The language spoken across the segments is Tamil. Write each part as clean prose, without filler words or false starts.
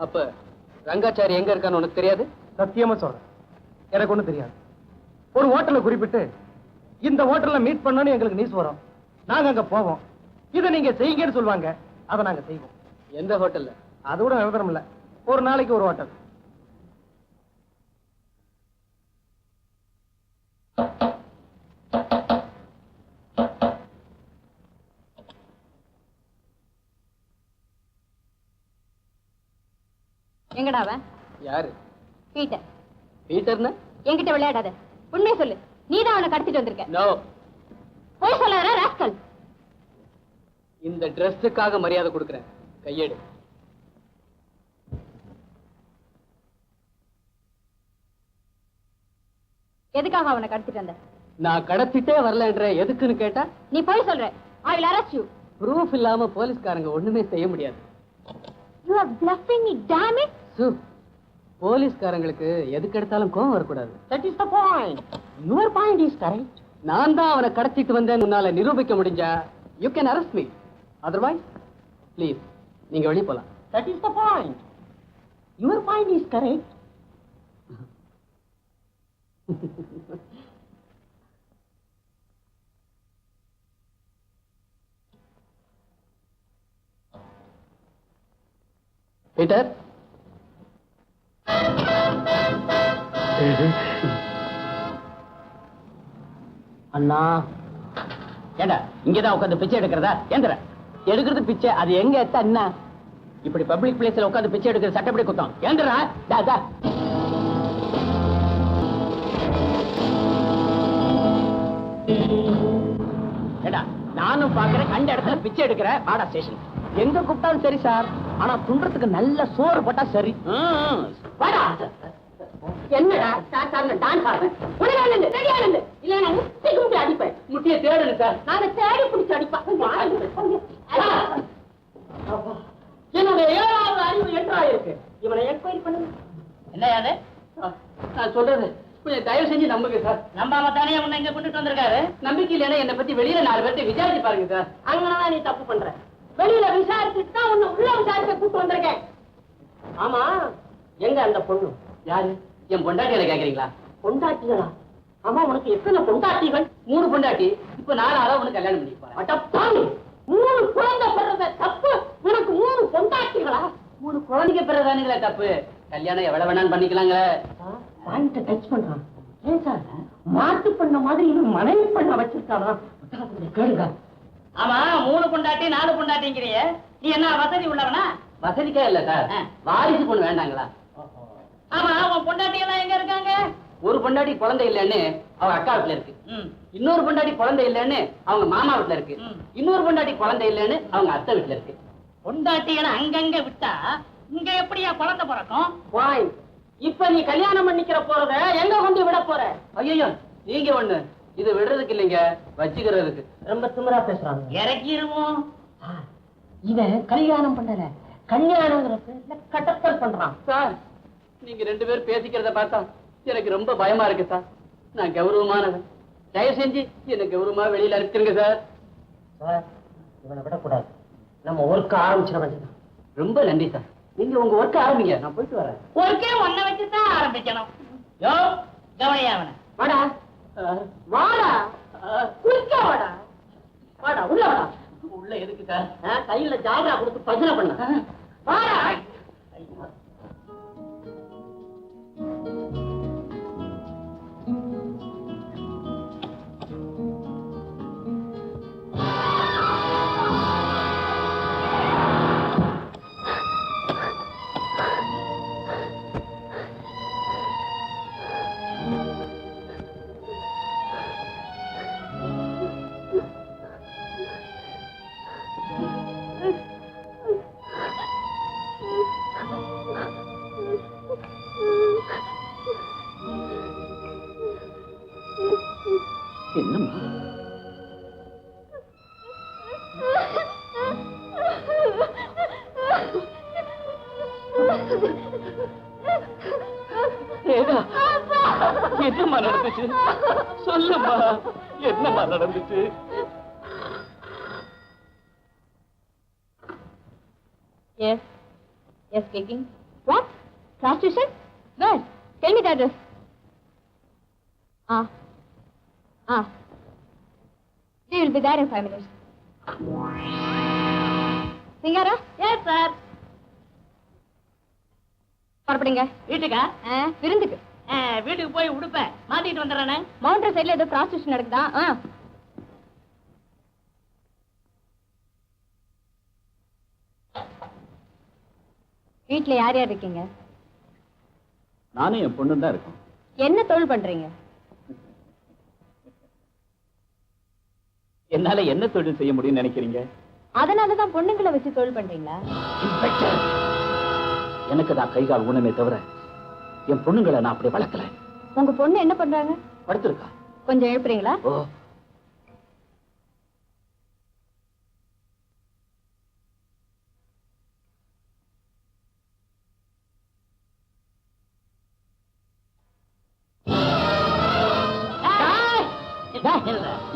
அப்ப ரங்காச்சாரி எங்க இருக்கான்னு உனக்கு தெரியாது? சத்தியமா சொல்றேன், எனக்கு ஒண்ணும் தெரியாது. ஒரு ஹோட்டல்ல குறிப்பிட்டு இந்த ஹோட்டல்ல மீட் பண்ணணும் எங்களுக்கு நியூஸ் வரும், நாங்க அங்க போவோம். இதை நீங்க செய்யுங்கன்னு சொல்லுவாங்க, அதை நாங்க செய்வோம். எந்த ஹோட்டல்ல? அது கூட விவரம் இல்ல, ஒரு நாளைக்கு ஒரு ஹோட்டல். எங்கடா அவன்? யாரு? பீட்டர். பீட்டர்னா? என்கிட்ட விளையாடாத, உண்மையை சொல்லு. நீதான் அவனை கடத்திட்டு வந்திருக்க. நோ. போய் சொல்லாத ராஸ்கல். இந்த ட்ரெஸ்ஸுக்காக மரியாதை கொடுக்கிறேன், கையெடு. எதுக்காக அவனை கடத்திட்டு வந்த? நான் கடத்திட்டே வரலன்ற எதுக்குன்னு கேட்டா நீ போய் சொல்ற. I will arrest you. Proof இல்லாம போலீஸ்காரங்க ஒண்ணுமே செய்ய முடியாது. You are bluffing me, damn it. போலீஸ்காரங்களுக்கு எதுக்கு எடுத்தாலும் கோவம் வரக்கூடாது. That is the point. Your point is correct. நான் தான் அவனை கடத்திட்டு வந்தேன் உன்னால நிரூபிக்க முடிஞ்சா you can arrest me. Otherwise, please, நீங்க வெளிய போலாம். That is the point. Your point is correct. Peter, அண்ணா ஏண்டா இங்கதான் உட்காந்து பிச்சை எடுக்கிறதா? எந்திர. எடுக்கிறது பிச்சை, அது எங்க எத்த அண்ணா? இப்படி பப்ளிக் பிளேஸ்ல உட்காந்து பிச்சை எடுக்கிறது சட்டப்படி குத்தம். ஏந்திரா. டா ஏண்டா, நானும் பாக்குறேன் கண்ட இடத்துல பிச்சை எடுக்கிற. வாடா ஸ்டேஷன். எங்க கூப்பிட்டாலும் சரி சார், ஆனா துன்றதுக்கு நல்ல சோறு போட்டா சரி. வாடா. என்னடா சாதாரண டான்ஸ் ஆடுறேன். உனக்கு ரெடியா இருந்து இல்ல நான் முட்டி குட்டி அடிப்பேன். முட்டியை தேடுங்க சார். நான் தேடி பிடிச்சி அடிப்பேன். என்னோட 7வது அறிவு என்றாயிருக்கு. இவனை என்கொயரி பண்ணுங்க. என்ன யாரு? நான் சொல்றது கொஞ்சம் தயவு செஞ்சு நம்புங்க சார். நம்பாம தானே உன்னை இங்க கொண்டுட்டு வந்திருக்காரு. நம்பிக்கை இல்லைன்னா என்னை பத்தி வெளியில 4 பேர்த்த விசாரிச்சு பாருங்க சார். அங்கதான் நீ தப்பு பண்ற. வெளியில விசாரிச்சுட்டு தான் உன்னை உள்ள விசாரிக்க கூட்டு வந்திருக்கேன். ஆமா, எங்க அந்த பொண்ணு? யாரு? என் பொண்டாட்டியில கேக்குறீங்களா? பொண்டாட்டிகளா? ஆமா, உனக்கு எத்தனை பொண்டாட்டிகள்? 3 பொண்டாட்டி. இப்ப 4 உனக்கு கல்யாணம் பண்ணி போறேன். அடப்பாவி, 3 குழந்தை பிறந்த தப்பு. உனக்கு 3 பொண்டாட்டிகளா? 3 குழந்தைங்க பிறதானுங்களே தப்பு. கல்யாணம் எவ்வளவு வேணாலும் பண்ணிக்கலாங்க. பாயிண்ட டச் பண்றான். ஏன் சார் மாட்டு பண்ண மாதிரி இன்னும் மனைவி பண்ண வச்சிருக்கானா? கேளுங்க. ஆமா, 3 பொண்டாட்டி 4 பொண்டாட்டிங்கிறிய, நீ என்ன வசதி உள்ளவனா? வசதிக்கே இல்ல சார், வாரிசு பொண்ணு வேண்டாங்களா? ஆமா, உன் பொண்டாட்டி எல்லாம் எங்க இருக்காங்க? ஒரு பொண்டாட்டி குழந்தை இல்லைன்னு அவங்க அக்கா வீட்டுல இருக்கு. இன்னொரு பொண்டாட்டி குழந்தை இல்லைன்னு அவங்க மாமா வீட்டுல இருக்கு. இன்னொரு பொண்டாட்டி குழந்தை இல்லைன்னு அவங்க அத்தை வீட்டுல இருக்கு. பொண்டாட்டிகளை அங்கங்க விட்டா இங்க எப்படியா குழந்தை பிறக்கும்? பாயிண்ட். இப்ப நீ கல்யாணம் பண்ணிக்கிற போறத எங்க கொண்டு விட போற? ஐயோ, நீங்க ஒண்ணு, இது விடுறதுக்கு இல்லைங்க, வச்சுக்கிறதுக்கு. ரொம்ப திமிரா பேசுறாங்க. இறக்கிடுவோம். இவன் கல்யாணம் பண்ணல, கல்யாணங்கிற பேர்ல கடத்தல் பண்றான். சார், நீங்க 2 பேரும் பேசிக்கிறத பார்த்தா எனக்கு ரொம்ப பயமா இருக்கு சார். நான் கௌரவமானவன், தயவு செஞ்சு என்ன கௌரவமா வெளியில அனுப்பிச்சிருங்க சார். சார், இவனை விடக்கூடாது. நம்ம ஒர்க் ஆரம்பிச்சிட வேண்டியது. ரொம்ப நன்றி சார். நீங்க உங்க ஒர்க் ஆரம்பிங்க, நான் போயிட்டு வரேன். ஒர்க்கே ஒன்ன வச்சுதான் ஆரம்பிக்கணும். யோ, கவனியா அவனை. வாடா வாடா, குளிக்க வாடா. வாடா, உள்ள வாடா. உள்ள எதுக்கு சார்? கையில ஜாலரா கொடுத்து பஜனை பண்ண. வாடா. என்னம்மா? என்னம்மா நடந்துச்சு? சொல்லுமா, என்னம்மா நடந்துச்சு? Yes, yes, speaking. What? Prostitution? Where? Tell me the address. We will be there in 5 minutes. Singara? Yes, sir. புறப்படுங்க. வீட்டுக்கா? விருந்துக்கு. வீட்டுக்கு போய் உடுப்பேன் மாத்திட்டு வந்துடுறேன். மவுண்டர் சைடுல ஏதோ prostitution நடக்குதா? வீட்ல யார் யார் இருக்கீங்க? நானும் என் பொண்ணு தான் இருக்கோம். என்ன தொழில் பண்றீங்க? என்னால என்ன தொழில் செய்ய முடியும்னு நினைக்கிறீங்க? அதனாலதான் பொண்ணுங்களை வச்சு தொழில் பண்றீங்களா? இன்ஸ்பெக்டர், எனக்கு தான் கை கால் ஊனமே தவிர என் பொண்ணுங்களை நான் அப்படி வளர்க்கல. உங்க பொண்ணு என்ன பண்றாங்க? படுத்திருக்கா. கொஞ்சம் எழுப்புறீங்களா? ஓ,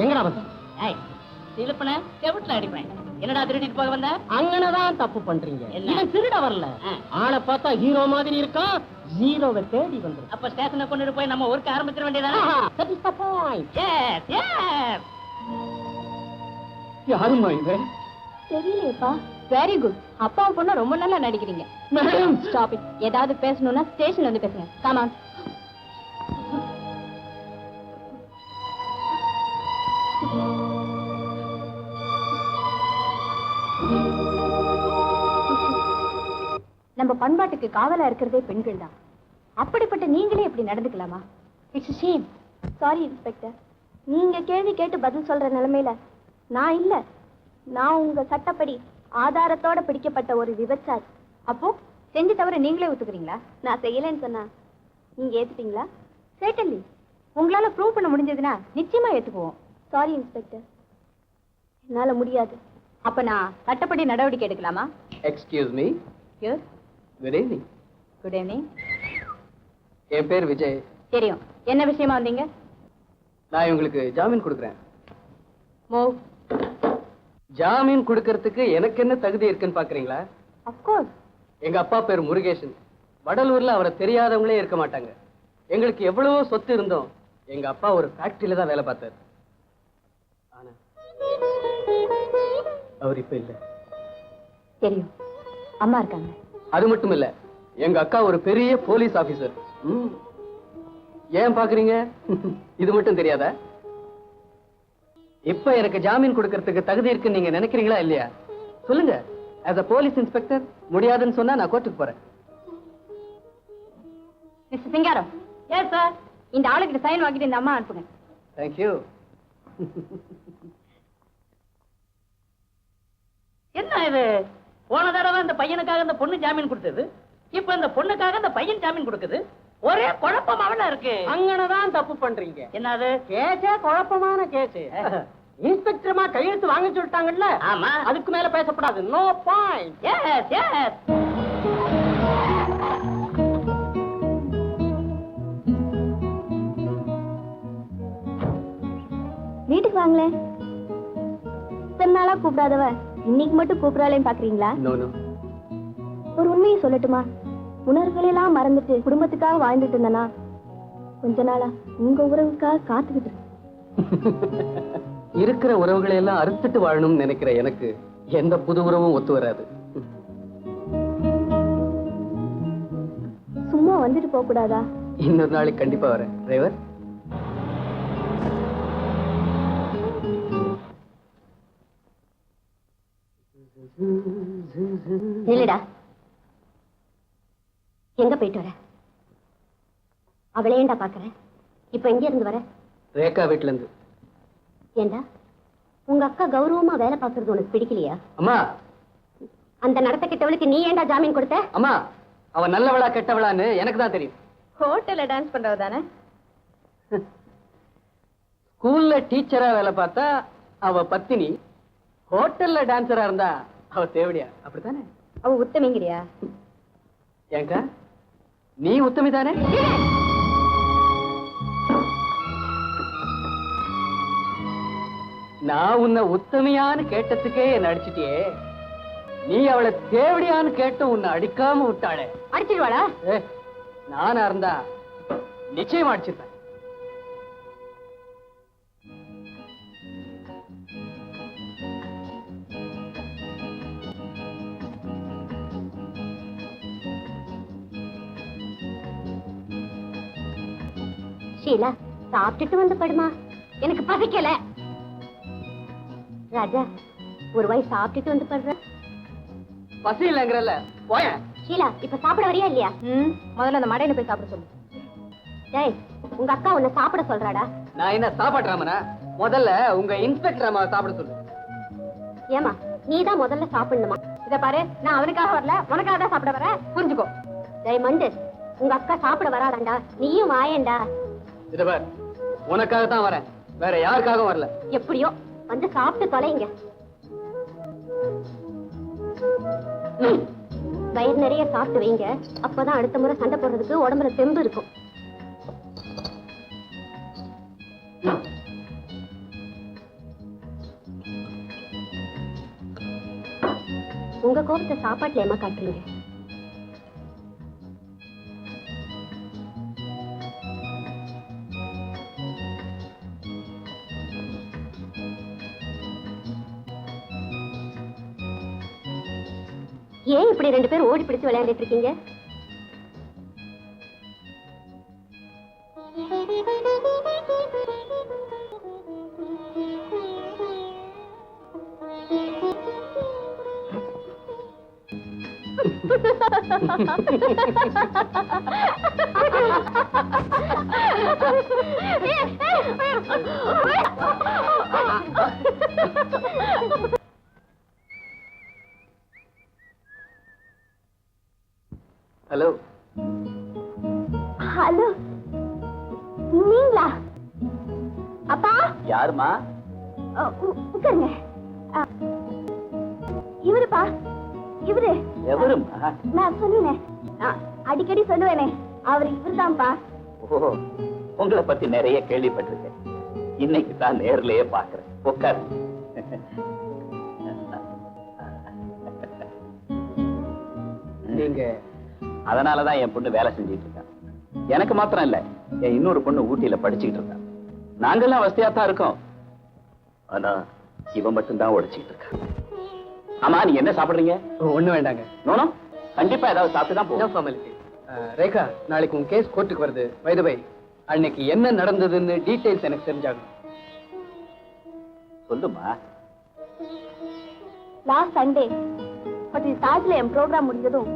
எங்கடா வந்த? சிலப்பன செவிட்டுல அடிப்பேன். என்னடா திருடிட்டு போக வந்த? அங்கனதான் தப்பு பண்றீங்க. என்ன? இவன் திருட வரல. ஆளை பார்த்தா ஹீரோ மாதிரி இருக்கான். ஜீரோவை தேடி வந்து. அப்ப ஸ்டேஷனை கொண்டுட்டு போய் நம்ம ஒர்க் ஆரம்பிச்சிட வேண்டியதானே? That is the point. Yes, yes. யாருமா இது? தெரியலையேப்பா. Very good. அப்பாவும் பொண்ணு ரொம்ப நல்லா நடிக்கிறீங்க. Madam, stop it. ஏதாவது பேசணும்னா ஸ்டேஷன்ல வந்து பேசுங்க. Come on. நம்ம பண்பாட்டுக்கு காவலா இருக்கிறதே பெண்கள் தான். அப்படிப்பட்ட நீங்களே இப்படி நடந்துக்கலாமா? It's shame. சாரி இன்ஸ்பெக்டர், நீங்க கேள்வி கேட்டு பதில் சொல்ற நிலைமையில நான் இல்ல. நான் உங்க சட்டப்படி ஆதாரத்தோட பிடிக்கப்பட்ட ஒரு விபச்சாரி. அப்போ செஞ்சு தவிர நீங்களே ஒத்துக்கிறீங்களா? நான் செய்யலன்னு சொன்னா நீங்க ஏத்துப்பீங்களா? சேட்டல்லி, உங்களால ப்ரூவ் பண்ண முடிஞ்சதுன்னா நிச்சயமா ஏத்துக்குவோம். சாரி இன்ஸ்பெக்டர், என்னால முடியாது. அப்ப நான் சட்டப்படி நடவடிக்கை எடுக்கலாமா? Excuse me. Yes. Good evening. Good evening. என் பேர் விஜய். தெரியும். என்ன விஷயமா வந்தீங்க? நான் உங்களுக்கு ஜாமீன் கொடுக்குறேன். மூவ். ஜாமீன் கொடுக்கறதுக்கு எனக்கு என்ன தகுதி இருக்குன்னு பாக்குறீங்களா? Of course. எங்க அப்பா பேர் முருகேசன். வடலூர்ல அவரை தெரியாதவங்களே இருக்க மாட்டாங்க. எங்களுக்கு எவ்வளவோ சொத்து இருந்தோம். எங்க அப்பா ஒரு ஃபேக்டரியில தான் வேலை பார்த்தார். ஆனா அவர் இப்ப இல்ல. தெரியும். அம்மா இருக்காங்க. அது மட்டும் இல்ல, எங்க அக்கா ஒரு பெரிய போலீஸ் ஆபீசர். ஏன் பாக்குறீங்க? இது மட்டும் தெரியாதா? இப்ப எனக்கு ஜாமீன் கொடுக்கறதுக்கு தகுதி இருக்குன்னு நீங்க நினைக்கிறீங்களா இல்லையா? சொல்லுங்க. as a போலீஸ் இன்ஸ்பெக்டர் முடியாதுன்னு சொன்னா நான் கோர்ட்டுக்கு போறேன். மிஸ்டர் சிங்காரம். Yes sir. இந்த ஆளுகிட்ட சைன் வாங்கிட்டு இந்த அம்மா அனுப்புங்க. தேங்க்யூ. என்ன இது? போன தடவை இந்த பையனுக்காக இந்த பொண்ணு ஜாமீன் கொடுத்தது, இப்ப இந்த பொண்ணுக்காக இந்த பையன் ஜாமீன் கொடுக்குது. ஒரே குழப்பமாவல இருக்கு. அங்கனதான் தப்பு பண்றீங்க. என்னது? கேஸே குழப்பமான கேஸ். இன்ஸ்பெக்டர்மா கையெழுத்து வாங்க சொல்லிட்டாங்கல்ல. ஆமா. அதுக்கு மேல பேசக்கூடாது. No point. Yes, yes. வீட்டுக்கு வாங்களேன். இத்தனை நாளா கூப்பிடாதவ இன்னைக்கு மட்டும் கூப்பிடாளேன்னு பாக்குறீங்களா? No no. ஒரு உண்மையை சொல்லட்டுமா? உணர்வுகளெல்லாம் மறந்துட்டு குடும்பத்துக்காக வாழ்ந்துட்டு இருந்தனா கொஞ்ச நாளா உங்க உறவுக்காக காத்துக்கிட்டு இருக்கிற உறவுகளை எல்லாம் அறுத்துட்டு வாழணும்னு நினைக்கிற எனக்கு எந்த புது உறவும் ஒத்து வராது. சும்மா வந்துட்டு போக கூடாதா? இன்னொரு நாளைக்கு கண்டிப்பா வரேன். டிரைவர். இல்லடா, எங்க போயிட்டு வர? அவளே ஏண்டா பாக்குற? இப்ப எங்க இருந்து வர? ரேகா வீட்டுல இருந்து. ஏண்டா, உங்க அக்கா கௌரவமா வேலை பாக்குறது உனக்கு பிடிக்கலையா? அம்மா, அந்த நடத்த கிட்டவளுக்கு நீ ஏண்டா ஜாமீன் கொடுத்த? அம்மா, அவ நல்லவளா கெட்டவளான்னு எனக்கு தான் தெரியும். ஹோட்டல்ல டான்ஸ் பண்றவ தானே? ஸ்கூல்ல டீச்சரா வேலை பார்த்தா அவ பத்தினி, ஹோட்டல்ல டான்சரா இருந்தா அவ தேவடியா. அப்படித்தானே? அவ உத்தமிங்கிறியா? ஏங்கா, நீ உத்தமி தானே? நான் உன்னை உத்தமையான்னு கேட்டதுக்கே என்ன அடிச்சிட்டியே. நீ அவளை தேவடியான்னு கேட்டு உன்னை அடிக்காம விட்டாளே. அடிச்சிருவாளா? நானா இருந்தா நிச்சயம் அடிச்சிருப்பேன். ஷீலா, சாப்பிட்டுட்டு வந்து படுமா, எனக்கு பசிக்கல. ராஜா, ஒரு வாய் சாப்பிட்டுட்டு வந்து படுற. பசி இல்லைங்கிறல்ல, போய. ஷீலா, இப்ப சாப்பிட வரியா இல்லையா? முதல்ல அந்த மடையில போய் சாப்பிட சொல்லு. டேய், உங்க அக்கா உன்னை சாப்பிட சொல்றாடா. நான் என்ன சாப்பாடுறாமனா? முதல்ல உங்க இன்ஸ்பெக்டர் அம்மா சாப்பிட சொல்லு. ஏமா, நீதான் முதல்ல சாப்பிடணுமா? இத பாரு, நான் அவனுக்காக வரல, உனக்காக தான் சாப்பிட வரேன், புரிஞ்சுக்கோ. டேய் மண்டு, உங்க அக்கா சாப்பிட வராடாண்டா, நீயும் வாயேண்டா. இத பார், உனக்காக தான் வரேன், வேற யாருக்காகவும் வரல. எப்படியோ வந்து சாப்பிட்டு தொலைங்க. வயிறு நிறைய சாப்பிட்டு வைங்க, அப்பதான் அடுத்த முறை சண்டை போடுறதுக்கு உடம்புல தெம்பு இருக்கும். உங்க கோபத்தை சாப்பாட்டுல ஏமா காட்டுறீங்க? ஏன் இப்படி ரெண்டு பேரும் ஓடி பிடிச்சு விளையாண்டுட்டு இருக்கீங்க? ஹலோ. ஹலோ, நீங்களா? அப்பா. யாருமா? உட்காருங்க. இவருப்பா, இவரு. எவருமா? நான் சொன்னேன், அடிக்கடி சொல்லுவேனே, அவர் இவருதான்ப்பா. ஓ, உங்களை பத்தி நிறைய கேள்விப்பட்டிருக்கேன். இன்னைக்கு தான் நேர்லயே பாக்குறேன். உட்காரு. நீங்க? அதனாலதான் என் பொண்ணு வேலை செஞ்சிட்டு இருக்கான். எனக்கு மாத்திரம் இல்ல, என் இன்னொரு பொண்ணு ஊட்டியில படிச்சுட்டு இருக்கான். நாங்கெல்லாம் வசதியா தான் இருக்கோம். ஆனா இவன் மட்டும்தான் உழைச்சிட்டு இருக்கான். ஆமா, நீங்க என்ன சாப்பிடுறீங்க? ஒண்ணு வேண்டாங்க. நோனோ, கண்டிப்பா ஏதாவது சாப்பிட்டு தான் போகும். ஃபார்மாலிட்டி. ரேகா, நாளைக்கு உங்க கேஸ் கோர்ட்டுக்கு வருது. பை தி வே, அன்னைக்கு என்ன நடந்ததுன்னு டீடைல்ஸ் எனக்கு தெரிஞ்சாகும். சொல்லுமா. லாஸ்ட் சண்டே ஹோட்டல் தாஜ்ல என் ப்ரோக்ராம் முடிஞ்சதும்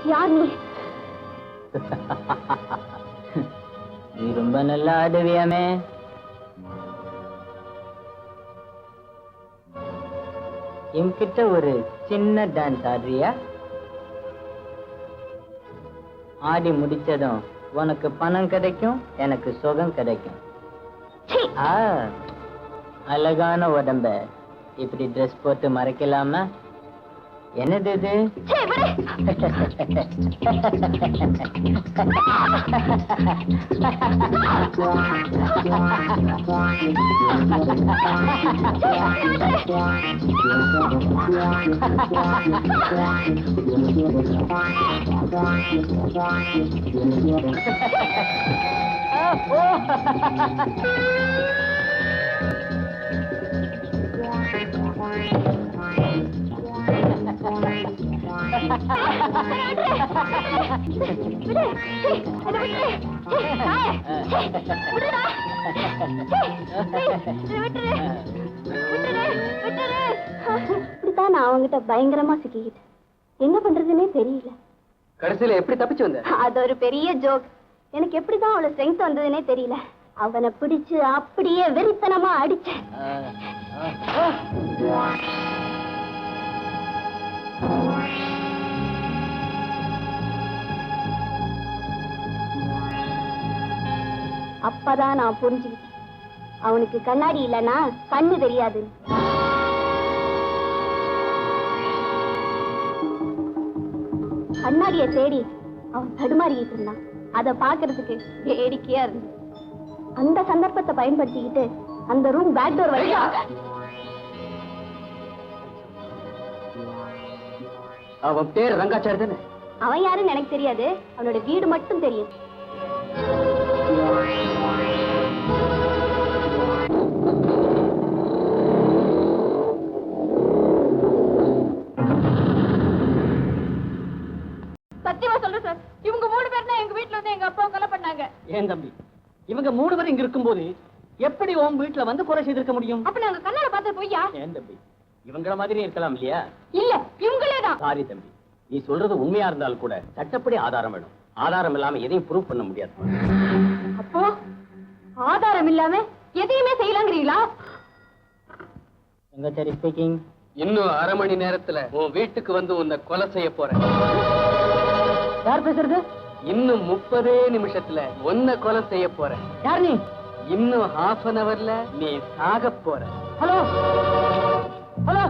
யார் நீ? நீ ரொம்ப நல்லா ஆடுவியாமே. என்கிட்ட ஒரு சின்ன டான்ஸ் ஆடுறியா? ஆடி முடிச்சதும் உனக்கு பணம் கிடைக்கும், எனக்கு சுகம் கிடைக்கும். அழகான உடம்ப இப்படி ட்ரெஸ் போட்டு மறைக்கலாமா? என்னது இது? இப்படித்தான் நான் அவங்கிட்ட பயங்கரமா சிக்கிக்கிட்டேன். என்ன பண்றதுன்னே தெரியல. கடைசியில எப்படி தப்பிச்சு வந்த? அது ஒரு பெரிய ஜோக். எனக்கு எப்படிதான் அவ்வளவு ஸ்ட்ரென்த் வந்ததுன்னே தெரியல. அவனை பிடிச்சு அப்படியே வெறித்தனமா அடிச்சேன். அப்பதான் நான் புரிஞ்சுக்கிட்டேன், அவனுக்கு கண்ணாடி இல்லைன்னா கண்ணு தெரியாது. கண்ணாடியை தேடி அவன் தடுமாறிக்கிட்டு இருந்தான். அதை பாக்குறதுக்கு வேடிக்கையா இருந்தது. அந்த சந்தர்ப்பத்தை பயன்படுத்திக்கிட்டு அந்த ரூம் பேக் டோர் வரைக்கும். அவன் பேர் ரங்காச்சாரி தானே? அவன் யாருன்னு எனக்கு தெரியாது, அவனோட வீடு மட்டும் தெரியும். சத்தியமா சொல்றேன் சார், இவங்க 3 பேர் தான் எங்க வீட்டுல வந்து எங்க அப்பாவை கொலை பண்ணாங்க. ஏன் தம்பி, இவங்க 3 பேர் இங்க இருக்கும்போது எப்படி உன் வீட்டுல வந்து கொலை செய்திருக்க முடியும்? அப்ப நாங்க கண்ணால பார்த்தது பொய்யா? ஏன் தம்பி, இவங்கள மாதிரி இருக்கலாம் இல்லையா? இல்ல, இவங்களேதான். சாரி தம்பி, நீ சொல்றது உண்மையா இருந்தால் கூட சட்டப்படி ஆதாரம் வேணும். ஆதாரம் இல்லாம எதையும் ப்ரூவ் பண்ண முடியாது. அப்போ ஆதாரம் இல்லாம எதையுமே செய்யலாங்கிறீங்களா? ரங்காச்சாரி ஸ்பீக்கிங். இன்னும் 1/2 மணி நேரத்துல உன் வீட்டுக்கு வந்து உன்னை கொலை செய்ய போறேன். யார் பேசுறது? இன்னும் 30 நிமிஷத்துல உன்னை கொலை செய்ய போறேன். யார் நீ? இன்னும் 1/2 an hourல நீ சாக போற. Hello hello.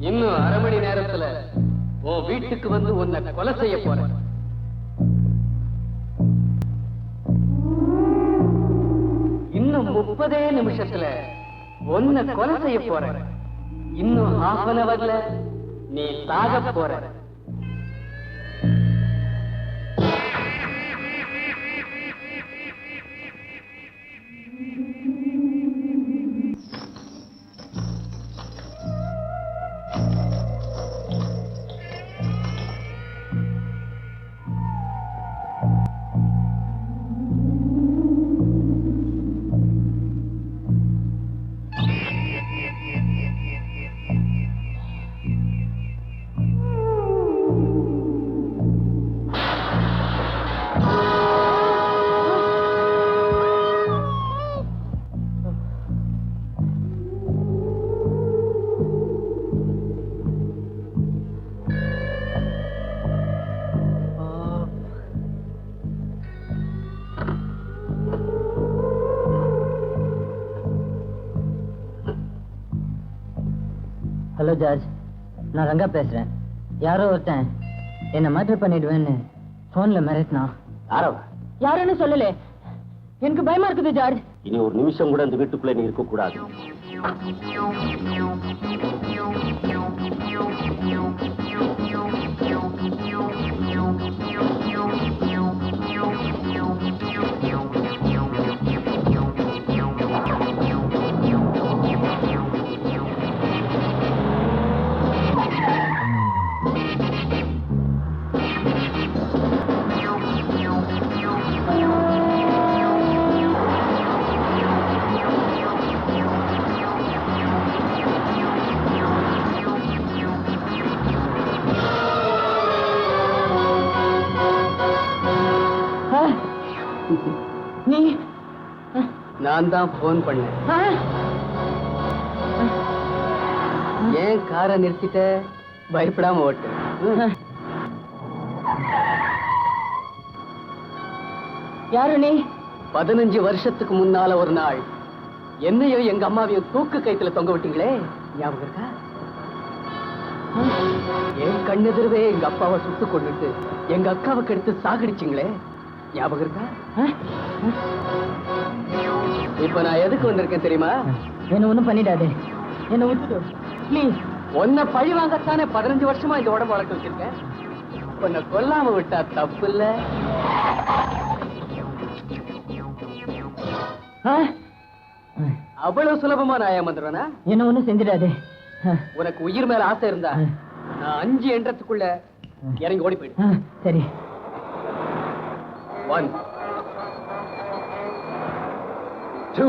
இன்னும் 1/2 மணி நேரத்துல உன் வீட்டுக்கு வந்து உன்னை கொலை செய்ய போறேன். இன்னும் 30 நிமிஷத்துல உன்னை கொலை செய்ய போறேன். இன்னும் 1/2 an hourல நீ சாக போற. ஹலோ ஜார்ஜ், நான் ரங்கா பேசுறேன். யாரோ ஒருத்தன் என்ன மர்டர் பண்ணிடுவேன்னு போன்ல மிரட்டினா. யாரவா? யாருன்னு சொல்லல, எனக்கு பயமா இருக்குது ஜார்ஜ். இனி ஒரு நிமிஷம் கூட அந்த வீட்டுக்குள்ள நீ இருக்க கூடாது. நீ? நான் தான் போன் பண்ணேன். ஏன் காரை நிறுத்திட்ட? பயப்படாம ஓட்டு. யாரு நீ? 15 வருஷத்துக்கு முன்னால ஒரு நாள் என்னையும் எங்க அம்மாவையும் தூக்கு கைத்துல தொங்க விட்டீங்களே, ஞாபகம் இருக்கா? என் கண்ணெதிரவே எங்க அப்பாவை சுட்டு கொண்டுட்டு எங்க அக்காவை கெடுத்து சாகடிச்சிங்களே, ஞாபகம் இருக்கா? இப்ப நான் எதுக்கு வந்திருக்கேன் தெரியுமா? என்ன ஒண்ணும் பண்ணிடாதே, என்ன விட்டுடு ப்ளீஸ். உன்னை பழி வாங்கத்தானே 15 வருஷமா இந்த உடம்பு வளர்க்க வச்சிருக்கேன். உன்னை கொல்லாம விட்டா தப்பு இல்ல. அவ்வளவு சுலபமா நான் ஏமாந்துருவேனா? என்ன ஒண்ணும் செஞ்சிடாதே. உனக்கு உயிர் மேல ஆசை இருந்தா நான் 5 எண்ணத்துக்குள்ள இறங்கி ஓடி போயிடு. சரி. 1 2